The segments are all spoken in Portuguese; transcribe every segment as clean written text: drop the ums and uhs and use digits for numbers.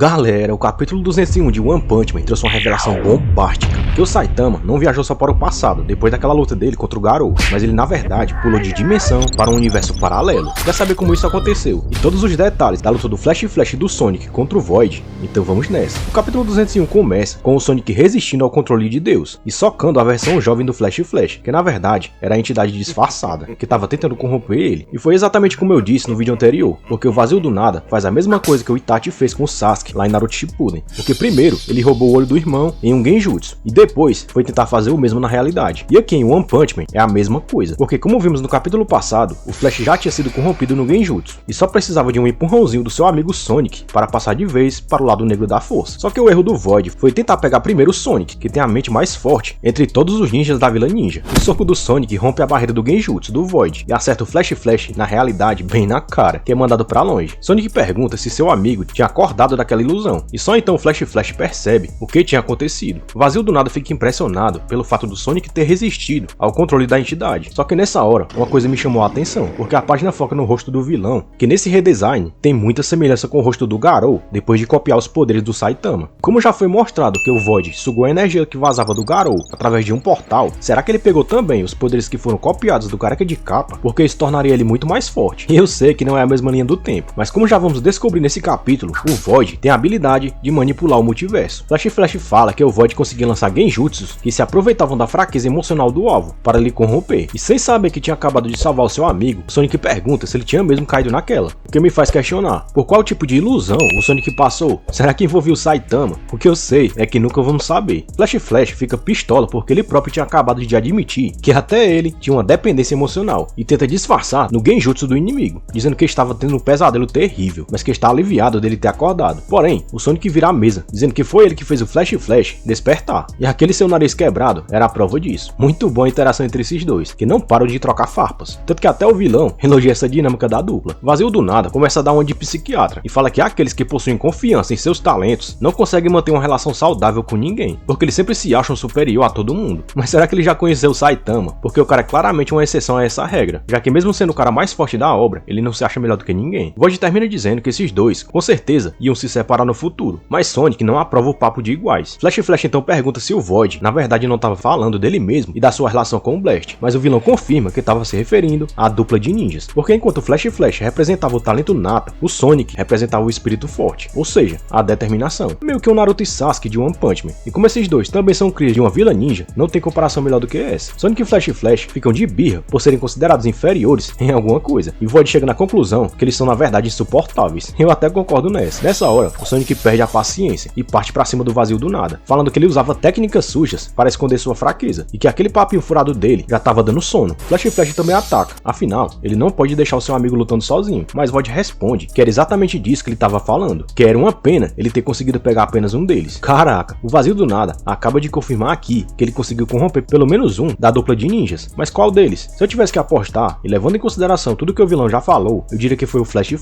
Galera, o capítulo 201 de One Punch Man trouxe uma revelação bombástica, que o Saitama não viajou só para o passado, depois daquela luta dele contra o Garou, mas ele na verdade pulou de dimensão para um universo paralelo. Quer saber como isso aconteceu? E todos os detalhes da luta do Flash e do Sonic contra o Void? Então vamos nessa. O capítulo 201 começa com o Sonic resistindo ao controle de Deus, e socando a versão jovem do Flash, que na verdade era a entidade disfarçada, que estava tentando corromper ele. E foi exatamente como eu disse no vídeo anterior, porque o Vazio do Nada faz a mesma coisa que o Itachi fez com o Sasuke lá em Naruto Shippuden, porque primeiro ele roubou o olho do irmão em um Genjutsu, e depois foi tentar fazer o mesmo na realidade. E aqui em One Punch Man é a mesma coisa, porque como vimos no capítulo passado, o Flash já tinha sido corrompido no Genjutsu, e só precisava de um empurrãozinho do seu amigo Sonic para passar de vez para o lado negro da força. Só que o erro do Void foi tentar pegar primeiro o Sonic, que tem a mente mais forte entre todos os ninjas da Vila Ninja. O soco do Sonic rompe a barreira do Genjutsu do Void, e acerta o Flash na realidade bem na cara, que é mandado para longe. Sonic pergunta se seu amigo tinha acordado daquela ilusão, e só então o Flash percebe o que tinha acontecido. O Vazio do Nada fica impressionado pelo fato do Sonic ter resistido ao controle da entidade. Só que nessa hora, uma coisa me chamou a atenção, porque a página foca no rosto do vilão, que nesse redesign tem muita semelhança com o rosto do Garou, depois de copiar os poderes do Saitama. Como já foi mostrado que o Void sugou a energia que vazava do Garou através de um portal, será que ele pegou também os poderes que foram copiados do Careca de Capa? Porque isso tornaria ele muito mais forte. E eu sei que não é a mesma linha do tempo, mas como já vamos descobrir nesse capítulo, o Void tem a habilidade de manipular o multiverso. Flash fala que o Void conseguia lançar genjutsus que se aproveitavam da fraqueza emocional do alvo para lhe corromper, e sem saber que tinha acabado de salvar o seu amigo, Sonic pergunta se ele tinha mesmo caído naquela, o que me faz questionar por qual tipo de ilusão o Sonic passou. Será que envolvia o Saitama? O que eu sei é que nunca vamos saber. Flash fica pistola porque ele próprio tinha acabado de admitir que até ele tinha uma dependência emocional, e tenta disfarçar no genjutsu do inimigo, dizendo que estava tendo um pesadelo terrível, mas que está aliviado dele ter acordado. Porém, o Sonic vira a mesa, dizendo que foi ele que fez o Flash despertar, e aquele seu nariz quebrado era a prova disso. Muito boa a interação entre esses dois, que não param de trocar farpas, tanto que até o vilão elogia essa dinâmica da dupla. Vazio do Nada começa a dar uma de psiquiatra, e fala que aqueles que possuem confiança em seus talentos não conseguem manter uma relação saudável com ninguém, porque eles sempre se acham superior a todo mundo. Mas será que ele já conheceu o Saitama? Porque o cara é claramente uma exceção a essa regra, já que mesmo sendo o cara mais forte da obra, ele não se acha melhor do que ninguém. Void termina dizendo que esses dois, com certeza, iam se separar no futuro, mas Sonic não aprova o papo de iguais. Flash então pergunta se o Void, na verdade, não estava falando dele mesmo e da sua relação com o Blast, mas o vilão confirma que estava se referindo à dupla de ninjas, porque enquanto o Flash representava o talento nato, o Sonic representava o espírito forte, ou seja, a determinação. Meio que o Naruto e Sasuke de One Punch Man. E como esses dois também são crias de uma vila ninja, não tem comparação melhor do que essa. Sonic e Flash ficam de birra por serem considerados inferiores em alguma coisa, e Void chega na conclusão que eles são na verdade insuportáveis. Eu até concordo nessa. Nessa hora, o Sonic perde a paciência e parte pra cima do Vazio do Nada, falando que ele usava técnicas sujas para esconder sua fraqueza, e que aquele papinho furado dele já tava dando sono. Flash também ataca, afinal, ele não pode deixar o seu amigo lutando sozinho, mas Void responde que era exatamente disso que ele tava falando, que era uma pena ele ter conseguido pegar apenas um deles. Caraca, o Vazio do Nada acaba de confirmar aqui que ele conseguiu corromper pelo menos um da dupla de ninjas, mas qual deles? Se eu tivesse que apostar, e levando em consideração tudo que o vilão já falou, eu diria que foi o Flash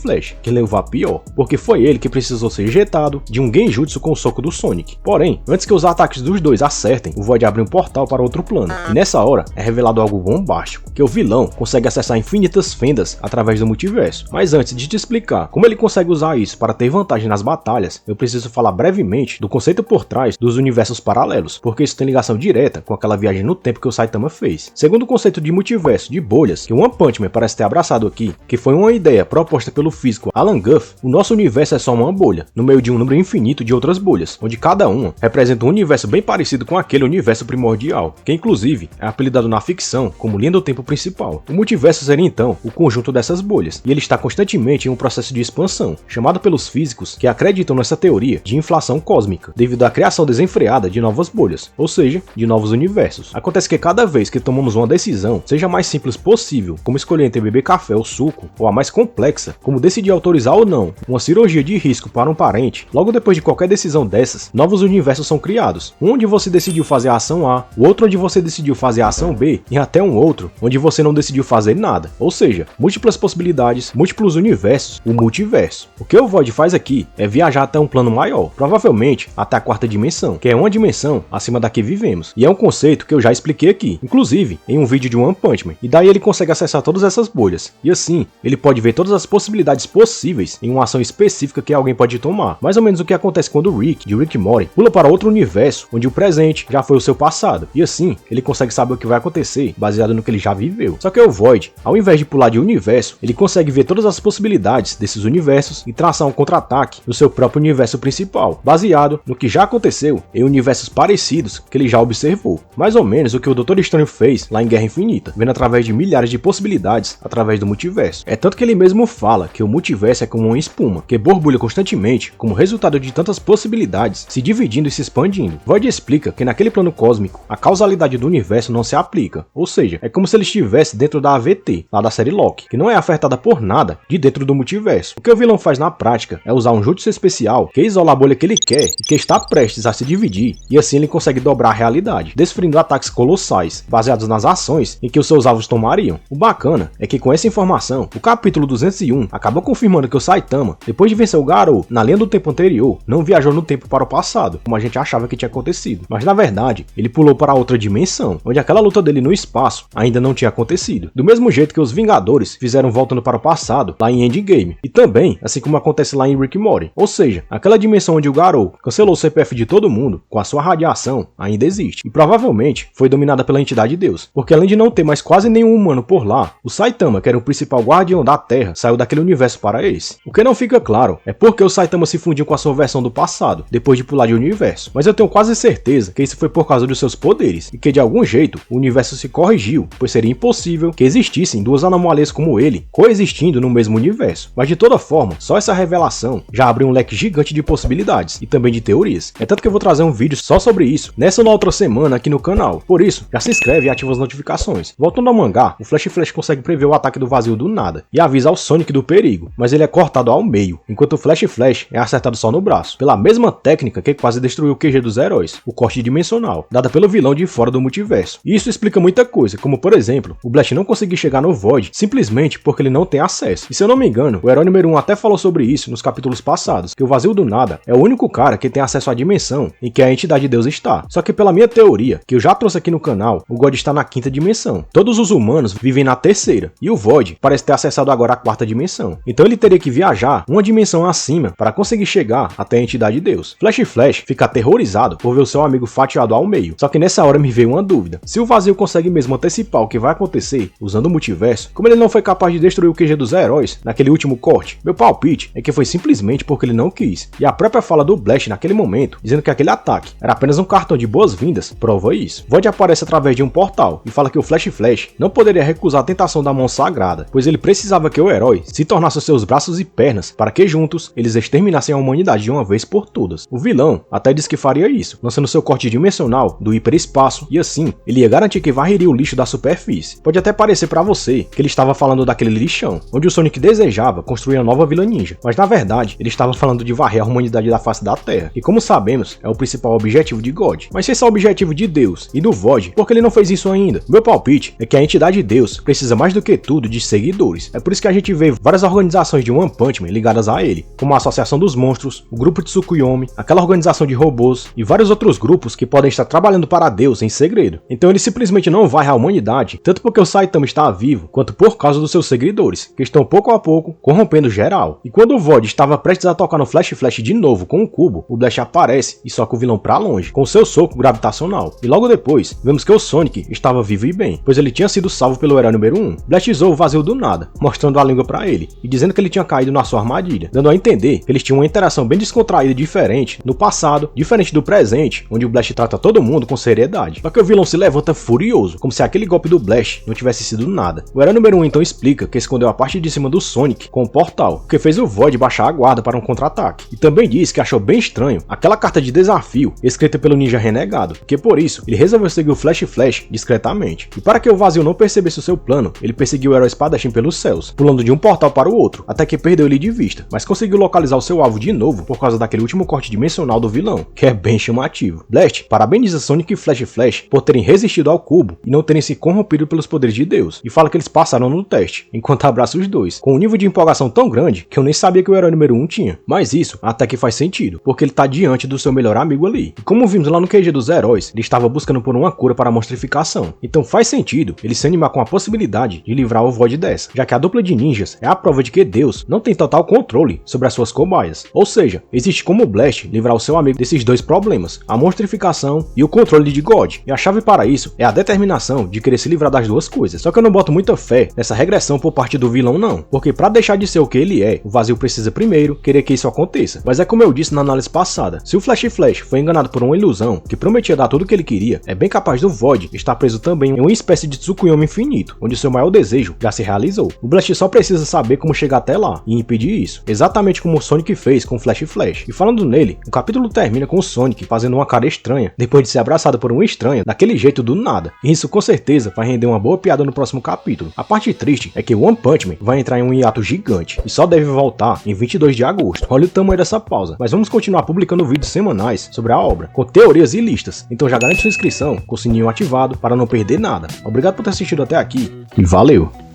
que levou a pior, porque foi ele que precisou ser ejetado de um genjutsu com o soco do Sonic. Porém, antes que os ataques dos dois acertem, o Void abre um portal para outro plano, e nessa hora é revelado algo bombástico, que o vilão consegue acessar infinitas fendas através do multiverso. Mas antes de te explicar como ele consegue usar isso para ter vantagem nas batalhas, eu preciso falar brevemente do conceito por trás dos universos paralelos, porque isso tem ligação direta com aquela viagem no tempo que o Saitama fez. Segundo o conceito de multiverso de bolhas, que o One Punch Man parece ter abraçado aqui, que foi uma ideia proposta pelo físico Alan Guth, o nosso universo é só uma bolha, no meio de um número infinito de outras bolhas, onde cada uma representa um universo bem parecido com aquele universo primordial, que inclusive é apelidado na ficção como linha do tempo principal. O multiverso seria então o conjunto dessas bolhas, e ele está constantemente em um processo de expansão, chamado pelos físicos que acreditam nessa teoria de inflação cósmica, devido à criação desenfreada de novas bolhas, ou seja, de novos universos. Acontece que cada vez que tomamos uma decisão, seja a mais simples possível, como escolher entre beber café ou suco, ou a mais complexa, como decidir autorizar ou não uma cirurgia de risco para um parente, logo depois de qualquer decisão dessas, novos universos são criados. Um onde você decidiu fazer a ação A, o outro onde você decidiu fazer a ação B, e até um outro onde você não decidiu fazer nada. Ou seja, múltiplas possibilidades, múltiplos universos, o multiverso. O que o Void faz aqui é viajar até um plano maior, provavelmente até a quarta dimensão, que é uma dimensão acima da que vivemos. E é um conceito que eu já expliquei aqui, inclusive em um vídeo de One Punch Man. E daí ele consegue acessar todas essas bolhas. E assim, ele pode ver todas as possibilidades possíveis em uma ação específica que alguém pode tomar. retomar. Mais ou menos o que acontece quando o Rick, de Rick e Morty, pula para outro universo, onde o presente já foi o seu passado. E assim, ele consegue saber o que vai acontecer, baseado no que ele já viveu. Só que o Void, ao invés de pular de universo, ele consegue ver todas as possibilidades desses universos e traçar um contra-ataque no seu próprio universo principal, baseado no que já aconteceu em universos parecidos que ele já observou. Mais ou menos o que o Doutor Estranho fez lá em Guerra Infinita, vendo através de milhares de possibilidades através do multiverso. É tanto que ele mesmo fala que o multiverso é como uma espuma, que borbulha constantemente como resultado de tantas possibilidades se dividindo e se expandindo. Void explica que naquele plano cósmico, a causalidade do universo não se aplica, ou seja, é como se ele estivesse dentro da AVT, lá da série Loki, que não é afetada por nada de dentro do multiverso. O que o vilão faz na prática é usar um jutsu especial que isola a bolha que ele quer e que está prestes a se dividir, e assim ele consegue dobrar a realidade, desferindo ataques colossais, baseados nas ações em que os seus alvos tomariam. O bacana é que com essa informação, o capítulo 201 acaba confirmando que o Saitama, depois de vencer o Garou na linha do tempo anterior, não viajou no tempo para o passado, como a gente achava que tinha acontecido, mas na verdade, ele pulou para outra dimensão, onde aquela luta dele no espaço ainda não tinha acontecido. Do mesmo jeito que os Vingadores fizeram voltando para o passado, lá em Endgame, e também, assim como acontece lá em Rick e Morty, ou seja, aquela dimensão onde o Garou cancelou o CPF de todo mundo, com a sua radiação, ainda existe, e provavelmente foi dominada pela entidade Deus, porque além de não ter mais quase nenhum humano por lá, o Saitama, que era o principal guardião da Terra, saiu daquele universo para esse. O que não fica claro é porque o Saitama se fundiu com a sua versão do passado, depois de pular de universo, mas eu tenho quase certeza que isso foi por causa dos seus poderes, e que de algum jeito o universo se corrigiu, pois seria impossível que existissem duas anomalias como ele, coexistindo no mesmo universo. Mas de toda forma, só essa revelação já abre um leque gigante de possibilidades, e também de teorias. É tanto que eu vou trazer um vídeo só sobre isso, nessa ou na outra semana aqui no canal. Por isso, já se inscreve e ativa as notificações. Voltando ao mangá, o Flash consegue prever o ataque do vazio do nada, e avisa ao Sonic do perigo, mas ele é cortado ao meio, enquanto o Flash é acertado só no braço, pela mesma técnica que quase destruiu o QG dos heróis, o corte dimensional, dada pelo vilão de fora do multiverso. E isso explica muita coisa, como por exemplo, o Blast não conseguir chegar no Void simplesmente porque ele não tem acesso. E se eu não me engano, o herói número 1 até falou sobre isso nos capítulos passados, que o vazio do nada é o único cara que tem acesso à dimensão em que a entidade Deus está. Só que pela minha teoria, que eu já trouxe aqui no canal, o God está na quinta dimensão. Todos os humanos vivem na terceira, e o Void parece ter acessado agora a quarta dimensão. Então ele teria que viajar uma dimensão acima para conseguir chegar até a entidade Deus. Flash fica aterrorizado por ver o seu amigo fatiado ao meio. Só que nessa hora me veio uma dúvida. Se o vazio consegue mesmo antecipar o que vai acontecer usando o multiverso, como ele não foi capaz de destruir o QG dos heróis naquele último corte, meu palpite é que foi simplesmente porque ele não quis. E a própria fala do Blast naquele momento, dizendo que aquele ataque era apenas um cartão de boas-vindas, prova isso. Void aparece através de um portal e fala que o Flash não poderia recusar a tentação da mão sagrada, pois ele precisava que o herói se tornasse os seus braços e pernas para que juntos eles exterminassem a humanidade de uma vez por todas. O vilão até disse que faria isso, lançando seu corte dimensional do hiperespaço, e assim ele ia garantir que varreria o lixo da superfície. Pode até parecer para você que ele estava falando daquele lixão, onde o Sonic desejava construir a nova Vila Ninja, mas na verdade ele estava falando de varrer a humanidade da face da Terra, e como sabemos é o principal objetivo de God. Mas se esse é o objetivo de Deus e do Void, por que ele não fez isso ainda? Meu palpite é que a entidade Deus precisa mais do que tudo de seguidores. É por isso que a gente vê várias organizações de One Punch Man ligadas a ele, como a Associação dos Monstros, o grupo de Tsukuyomi, aquela organização de robôs e vários outros grupos que podem estar trabalhando para Deus em segredo. Então ele simplesmente não varre a humanidade, tanto porque o Saitama está vivo, quanto por causa dos seus seguidores, que estão pouco a pouco corrompendo geral. E quando o Void estava prestes a tocar no Flash de novo com o cubo, o Blast aparece e soca o vilão para longe, com seu soco gravitacional. E logo depois, vemos que o Sonic estava vivo e bem, pois ele tinha sido salvo pelo herói número 1. Blast usou o vazio do nada, mostrando a língua para ele, e dizendo que ele tinha caído na sua armadilha, dando a entender que eles tinham uma interação bem descontraída e diferente no passado, diferente do presente, onde o Blast trata todo mundo com seriedade. Só que o vilão se levanta furioso, como se aquele golpe do Blast não tivesse sido nada. O herói número 1 então explica que escondeu a parte de cima do Sonic com o portal, o que fez o Void baixar a guarda para um contra-ataque. E também diz que achou bem estranho aquela carta de desafio escrita pelo ninja renegado, que por isso ele resolveu seguir o Flash discretamente. E para que o vazio não percebesse o seu plano, ele perseguiu o herói espadachim pelos céus, pulando de um portal para o outro, até que perdeu ele de vista, mas conseguiu localizar o seu alvo de novo por causa daquele último corte dimensional do vilão, que é bem chamativo. Blast parabeniza Sonic e Flash por terem resistido ao cubo e não terem se corrompido pelos poderes de Deus, e fala que eles passaram no teste, enquanto abraça os dois, com um nível de empolgação tão grande que eu nem sabia que o herói número 1 tinha. Mas isso até que faz sentido, porque ele tá diante do seu melhor amigo ali. E como vimos lá no QG dos heróis, ele estava buscando por uma cura para a monstrificação. Então faz sentido ele se animar com a possibilidade de livrar o Void dessa, já que a dupla de ninjas é a prova de que Deus não tem total controle sobre as suas comandos. cobaias. Ou seja, existe como o Blast livrar o seu amigo desses dois problemas, a monstrificação e o controle de God. E a chave para isso é a determinação de querer se livrar das duas coisas. Só que eu não boto muita fé nessa regressão por parte do vilão não, porque para deixar de ser o que ele é, o vazio precisa primeiro querer que isso aconteça. Mas é como eu disse na análise passada, se o Flash foi enganado por uma ilusão que prometia dar tudo o que ele queria, é bem capaz do Void estar preso também em uma espécie de Tsukuyomi infinito, onde seu maior desejo já se realizou. O Blast só precisa saber como chegar até lá e impedir isso, exatamente como o Sonic fez com o Flash. E falando nele, o capítulo termina com o Sonic fazendo uma cara estranha, depois de ser abraçado por uma estranha, daquele jeito do nada. E isso com certeza vai render uma boa piada no próximo capítulo. A parte triste é que o One Punch Man vai entrar em um hiato gigante e só deve voltar em 22 de agosto. Olha o tamanho dessa pausa. Mas vamos continuar publicando vídeos semanais sobre a obra, com teorias e listas. Então já garante sua inscrição com o sininho ativado para não perder nada. Obrigado por ter assistido até aqui e valeu!